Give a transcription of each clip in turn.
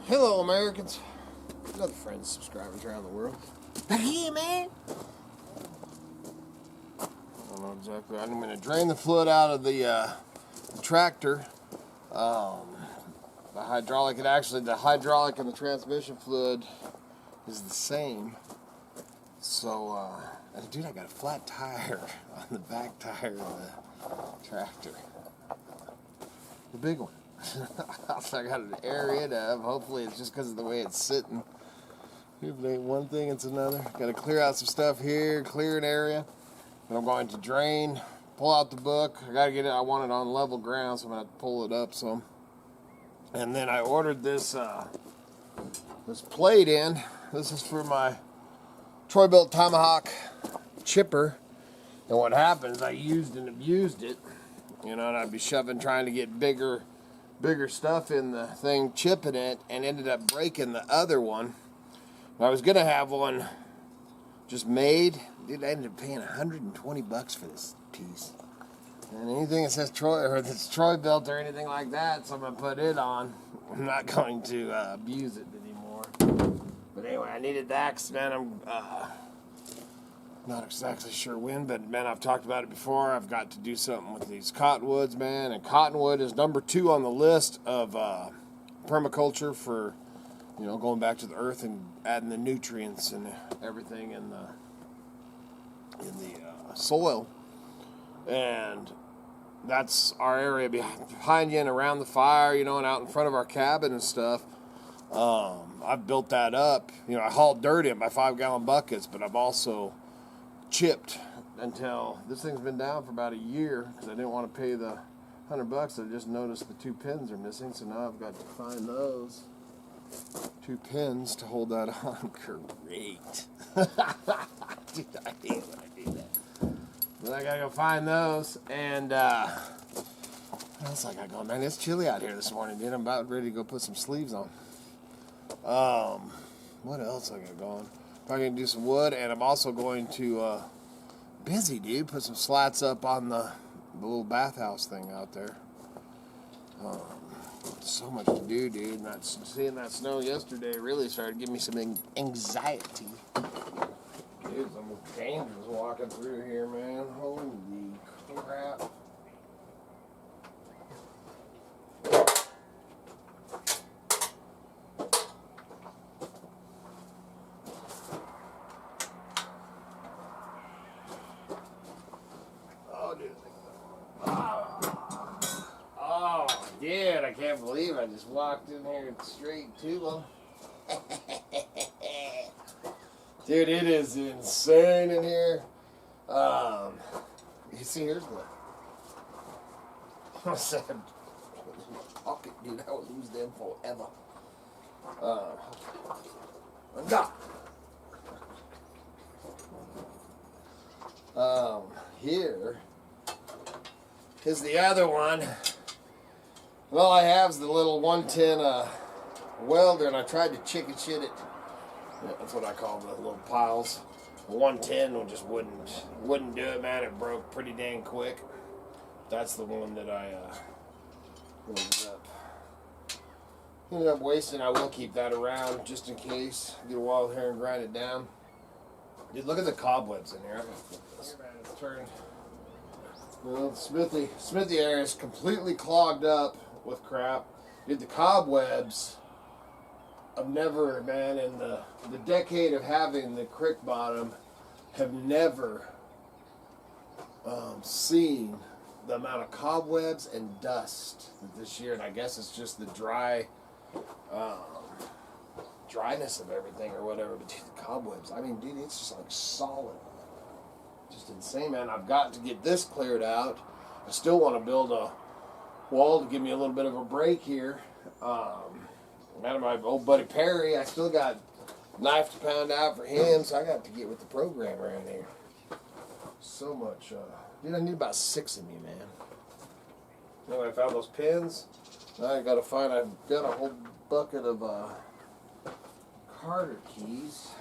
Hello, Americans. Another friends, subscribers around the world. Back here, man. I don't know exactly. I'm going to drain the fluid out of the tractor. The hydraulic, the hydraulic and the transmission fluid is the same. So, and dude, I got a flat tire on the back tire of the tractor. The big one. So I got an area to, hopefully it's just because of the way it's sitting. If it ain't one thing, it's another. Got to clear out some stuff here, clear an area. And I'm going to drain, pull out the book. I got to get it, I want it on level ground, so I'm going to have to pull it up some. And then I ordered this this plate in. This is for my Troy-Bilt Tomahawk chipper. And what happens, I used and abused it. You know, and I'd be shoving, trying to get bigger stuff in the thing, chipping it, and ended up breaking the other one. I was gonna have one just made. Dude, I ended up paying $120 for this piece. And anything that says Troy or that's Troy-Bilt or anything like that, so I'm gonna put it on. I'm not going to abuse it anymore. But anyway, I needed that, 'cause, man, I'm not exactly sure when, but man, I've talked about it before. I've got to do something with these cottonwoods, man, and cottonwood is number 2 on the list of permaculture for, you know, going back to the earth and adding the nutrients and everything in the soil. And that's our area behind you and around the fire, you know, and out in front of our cabin and stuff. I've built that up. You know, I hauled dirt in by 5-gallon buckets, but I've also chipped until this thing's been down for about a year because I didn't want to pay the $100. I just noticed the 2 pins are missing, so now I've got to find those 2 pins to hold that on. Great. Dude, I hate when I do that. But I gotta go find those, and what else I got going? Man, it's chilly out here this morning, dude. I'm about ready to go put some sleeves on. What else I got going? Probably gonna do some wood, and I'm also going to busy, dude. Put some slats up on the little bathhouse thing out there. So much to do, dude. And seeing that snow yesterday really started giving me some anxiety. Dude, some dangerous walking through here, man. Holy crap. Dude, I can't believe I just walked in here straight to them. Dude, it is insane in here. You see, here's the I said, pocket, dude, I would lose them forever. Here is the other one. All I have is the little 110 welder, and I tried to chicken shit it. Yeah, that's what I call the little piles. The 110 just wouldn't do it, man. It broke pretty dang quick. That's the one that I ended up wasting. I will keep that around just in case. Get a wild hair and grind it down. Dude, look at the cobwebs in here. Here, man, it's turned. Well, the smithy area is completely clogged up with crap. Dude, the cobwebs, I've never, man, in the decade of having the Crick Bottom, have never seen the amount of cobwebs and dust this year. And I guess it's just the dryness of everything or whatever. But dude, the cobwebs, I mean, dude, it's just like solid. Just insane, man. I've got to get this cleared out. I still want to build a wall to give me a little bit of a break here. Man, my old buddy Perry, I still got knife to pound out for him, so I got to get with the program around here. So much, dude, I need about 6 of me, man. Anyway, I found those pins. Now I've got a whole bucket of Carter keys.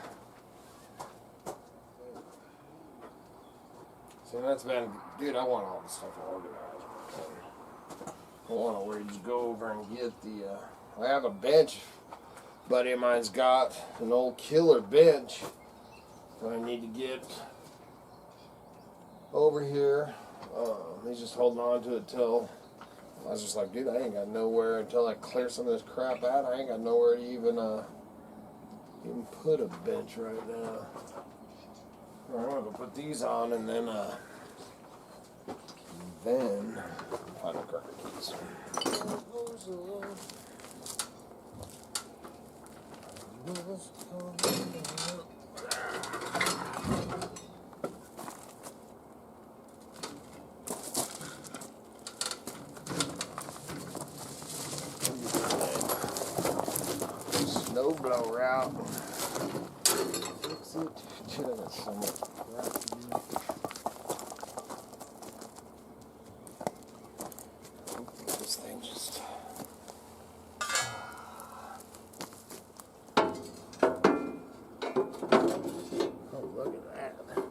So that's been, dude, I want all this stuff organized. I want to where you go over and get the, I have a bench buddy of mine's got an old killer bench that I need to get over here. He's just holding on to it till, I was just like, dude, I ain't got nowhere until I clear some of this crap out. I ain't got nowhere to even put a bench right now. I'm gonna go put these on and then find the cracker keys. Snow blower out. Fix it. Dude, I got so much crap to do. This thing just. Oh, look at that. Look at that.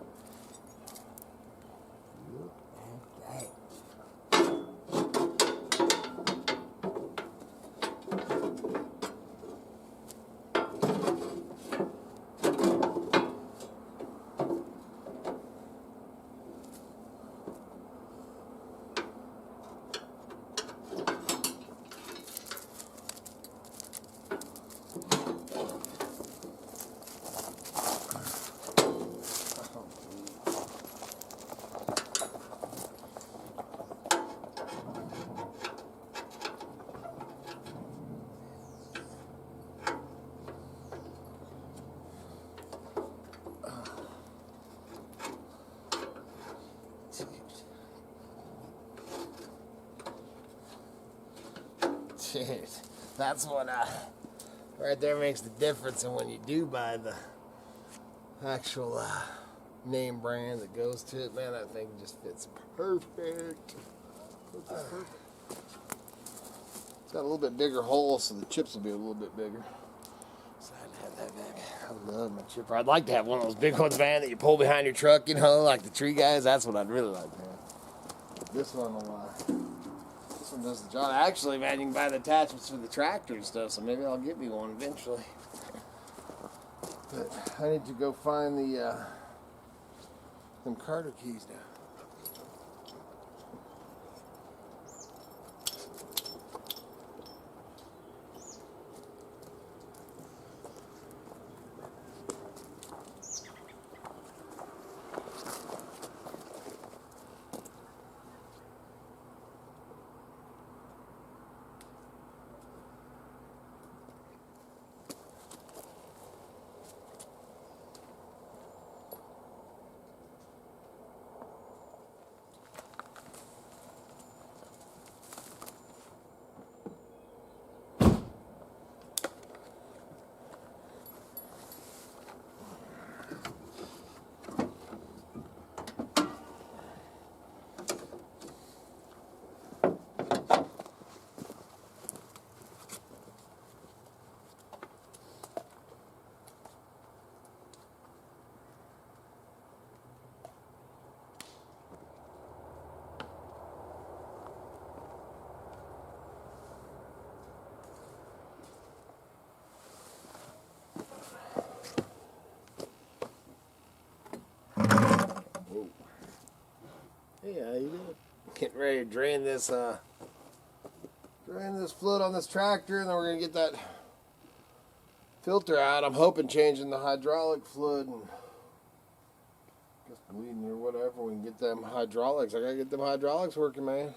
Dude, that's what right there makes the difference. And when you do buy the actual name brand that goes to it, man, that thing just fits perfect. It's got a little bit bigger hole, so the chips will be a little bit bigger. So I had to have that back. I love my chipper. I'd like to have one of those big ones, man, that you pull behind your truck, you know, like the tree guys. That's what I'd really like to have. This one will. This one does the job. Actually, man, you can buy the attachments for the tractor and stuff, so maybe I'll get me one eventually. But I need to go find them Carter keys now. Hey, how you doing? Getting ready to drain this fluid on this tractor, and then we're gonna get that filter out. I'm hoping changing the hydraulic fluid and just bleeding or whatever, we can get them hydraulics. I gotta get them hydraulics working, man.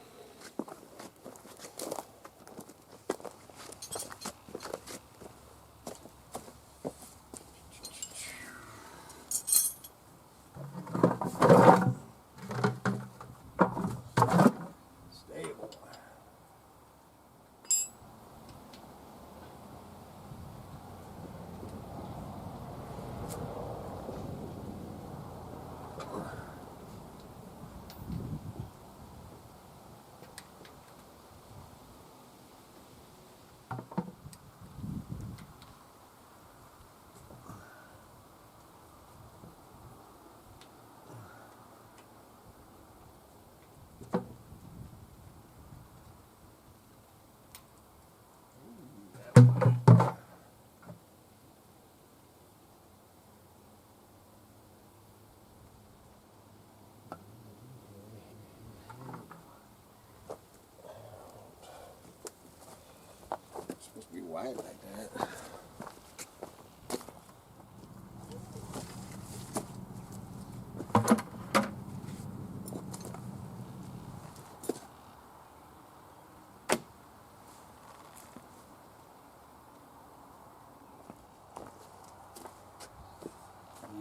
be white like that.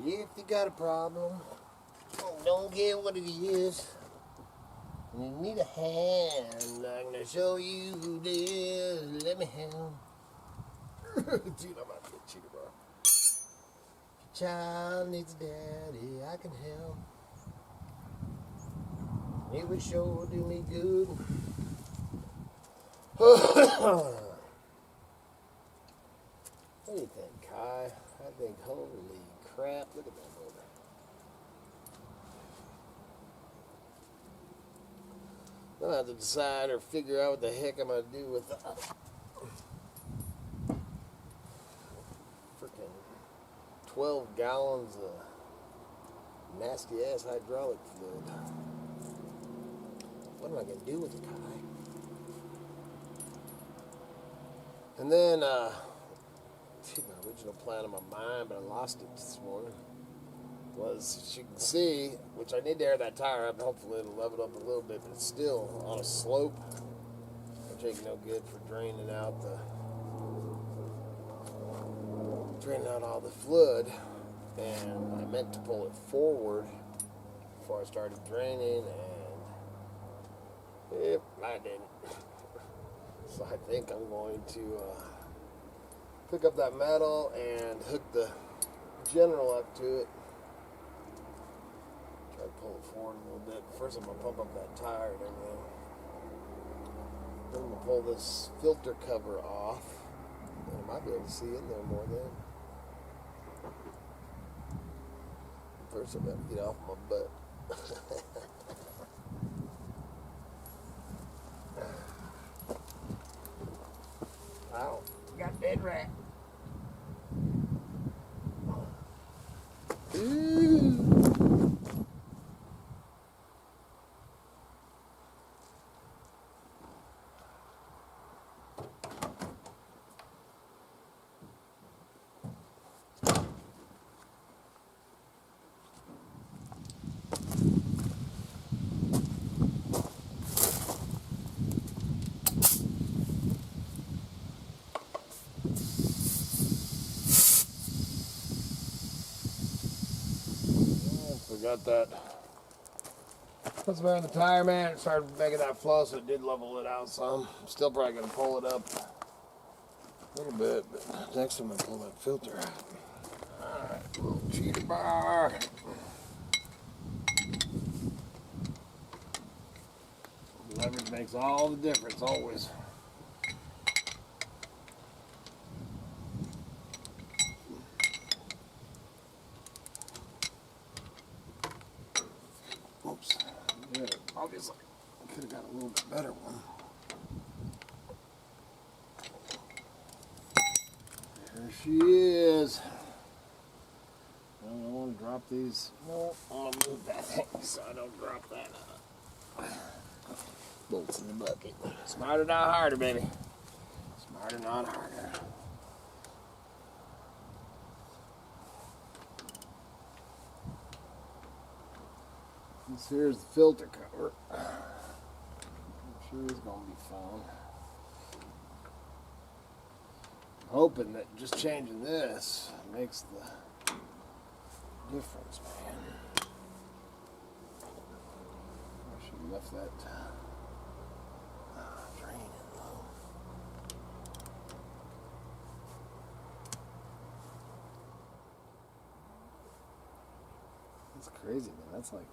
If you got a problem, don't care what it is. You need a hand. I'm gonna show you who it is. Let me help. Dude, I'm about to get cheated, bro. If your child needs a daddy, I can help. It would sure do me good. What do you think, Kai? I think, holy crap, look at that motor. I'm gonna have to decide or figure out what the heck I'm gonna do with the freaking 12 gallons of nasty ass hydraulic fluid. What am I gonna do with it, Kai? And then, my original plan in my mind, but I lost it this morning, was, as you can see, which I need to air that tire up, hopefully it'll level up a little bit, but it's still on a slope, which ain't no good for draining out all the fluid. And I meant to pull it forward before I started draining, and yep, I didn't. So I think I'm going to pick up that metal and hook the general up to it. Try to pull it forward a little bit. First I'm going to pump up that tire and everything. Then I'm going to pull this filter cover off. And I might be able to see in there more then. First I've got to get off my butt. Ow, got dead rat. Ooh. Got that. That's behind the tire, man. It started making that flow, so it did level it out some. I'm still probably going to pull it up a little bit, but next time I pull that filter out. Alright, little cheater bar. Leverage makes all the difference, always. Oops. Yeah, obviously, I could have got a little bit better one. There she is. I don't want to drop these. No, I'm going to move that thing so I don't drop that. Bolts in the bucket. Smarter, not harder, baby. Smarter, not harder. This here's the filter cover. I'm sure it's going to be fun. I'm hoping that just changing this makes the difference, man. I should have left that drain in low. That's crazy, man. That's like...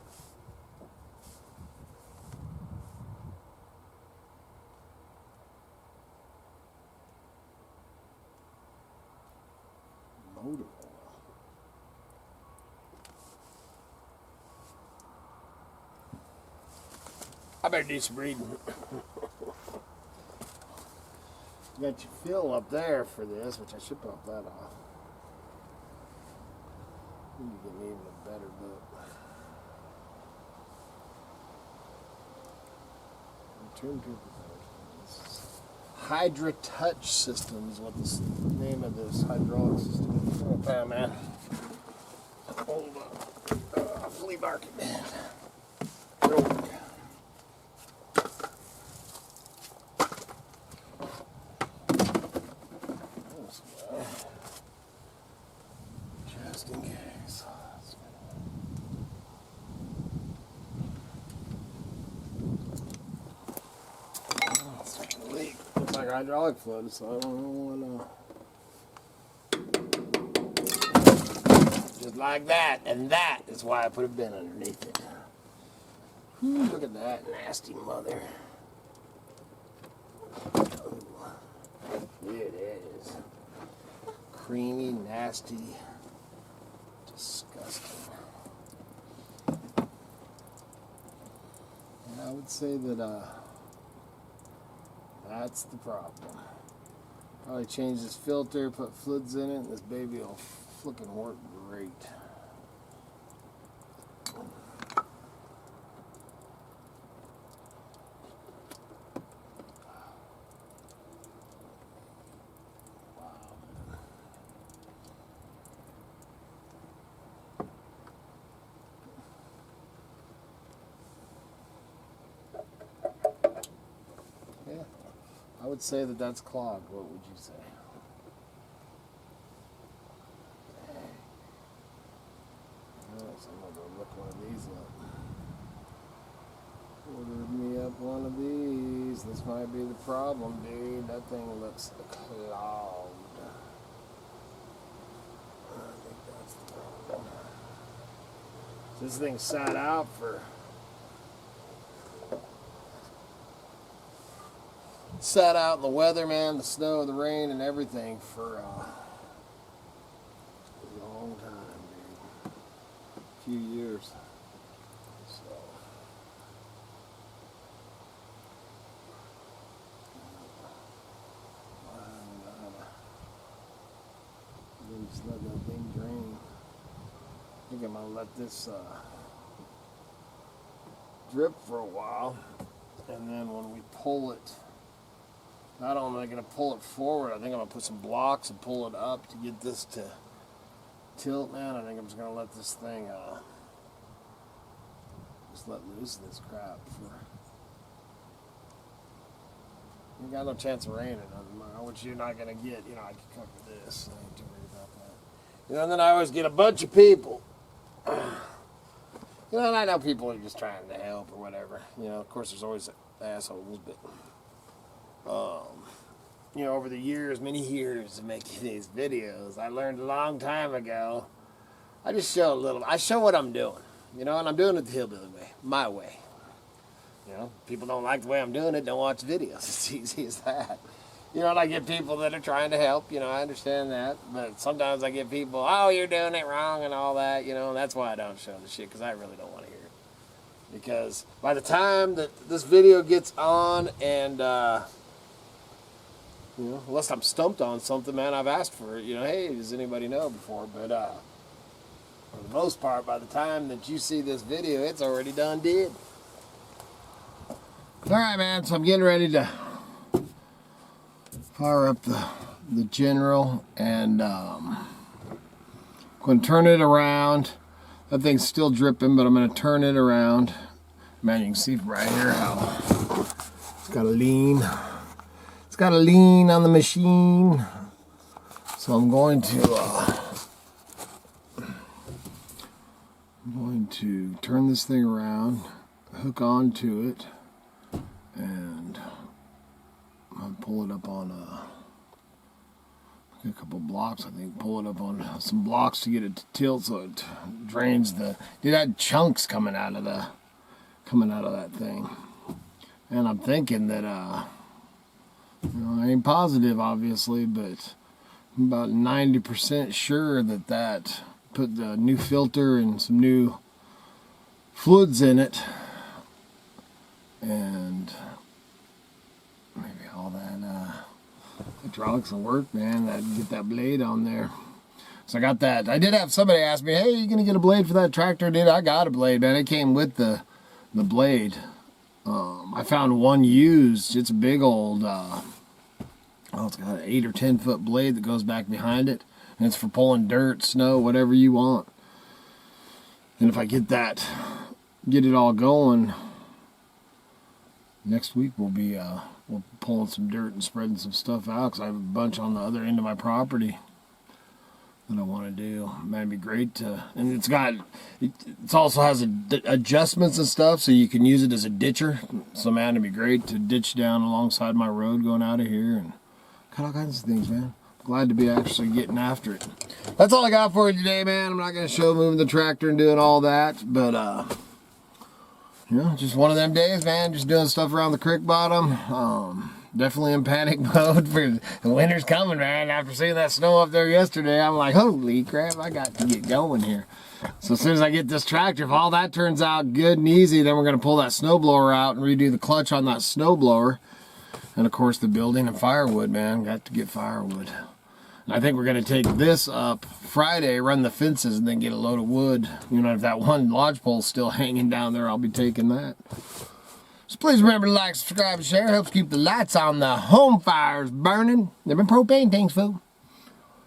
motor oil. I better do some reading. Got your fill up there for this, which I should pop that off. You get me even a better book. Return to the Hydra Touch system is what the name of this hydraulic system is. Oh, bam, man. Hold up. Flea market, man. Just in case. Looks like hydraulic fluid, so I don't know just like that, and that is why I put a bin underneath it. Ooh, look at that nasty mother. Ooh, it is. Creamy, nasty, disgusting. And I would say that that's the problem. Probably change this filter, put fluids in it, and this baby will flicking work great. I would say that that's clogged. What would you say? Oh, so I'm gonna look one of these up. Ordered me up one of these. This might be the problem, dude. That thing looks clogged. I think that's the problem. This thing sat out for in the weather, man, the snow, the rain, and everything for a long time, dude. A few years. So, just let that thing drain. I think I'm gonna let this drip for a while, and then when we pull it. Not only am I going to pull it forward, I think I'm going to put some blocks and pull it up to get this to tilt, man. I think I'm just going to let this thing, just let loose of this crap. You got no chance of raining, which you're not going to get. You know, I can cover this. I ain't too worried about that. You know, and then I always get a bunch of people. You know, and I know people are just trying to help or whatever. You know, of course, there's always assholes, but... you know, over the years, many years of making these videos, I learned a long time ago, I just show a little, I show what I'm doing, you know, and I'm doing it the hillbilly way, my way. You know, people don't like the way I'm doing it, don't watch videos. It's easy as that. You know, and I get people that are trying to help, you know, I understand that, but sometimes I get people, oh, you're doing it wrong and all that, you know, and that's why I don't show the shit, because I really don't want to hear it. Because by the time that this video gets on and, you know, unless I'm stumped on something, man, I've asked for it. You know, hey, does anybody know before? But for the most part, by the time that you see this video, it's already done did. All right, man, so I'm getting ready to fire up the general, and I'm going to turn it around. That thing's still dripping, but I'm going to turn it around. Man, you can see right here how it's got to lean. It's got to lean on the machine, so I'm going to turn this thing around, hook onto it, and I'll pull it up on a couple blocks. I think pull it up on some blocks to get it to tilt so it drains the. Dude, that chunk's coming out of that thing, and I'm thinking that you know, I ain't positive, obviously, but I'm about 90% sure that put the new filter and some new fluids in it, and maybe all that hydraulics will work, man. Get that blade on there. So I got that. I did have somebody ask me, hey, you gonna get a blade for that tractor? Dude, I got a blade, man. It came with the blade. I found one used. It's a big old Oh, it's got an 8 or 10 foot blade that goes back behind it. And it's for pulling dirt, snow, whatever you want. And if I get it all going, next week we'll pulling some dirt and spreading some stuff out, because I have a bunch on the other end of my property that I want to do. Man, it'd be great to, and it also has adjustments and stuff, so you can use it as a ditcher. So man, it'd be great to ditch down alongside my road going out of here and cut all kinds of things, man. Glad to be actually getting after it. That's all I got for you today, man. I'm not going to show moving the tractor and doing all that, but you know, just one of them days, man. Just doing stuff around the creek bottom. Definitely in panic mode for the winter's coming, man. After seeing that snow up there yesterday, I'm like, holy crap, I got to get going here. So as soon as I get this tractor, if all that turns out good and easy, then we're going to pull that snowblower out and redo the clutch on that snowblower. And of course the building and firewood, man. Got to get firewood. And I think we're going to take this up Friday, run the fences, and then get a load of wood. You know, if that one lodge pole's still hanging down there, I'll be taking that. So please remember to like, subscribe, and share. Helps keep the lights on the home fires burning. They've been propane tanks, fool.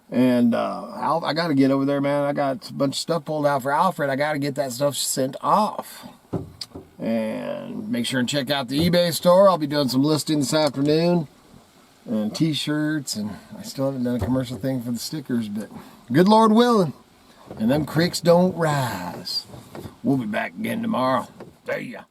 And I got to get over there, man. I got a bunch of stuff pulled out for Alfred. I got to get that stuff sent off. And make sure and check out the eBay store. I'll be doing some listing this afternoon. And t-shirts, and I still haven't done a commercial thing for the stickers, but good Lord willing, and them creeks don't rise. We'll be back again tomorrow. See ya.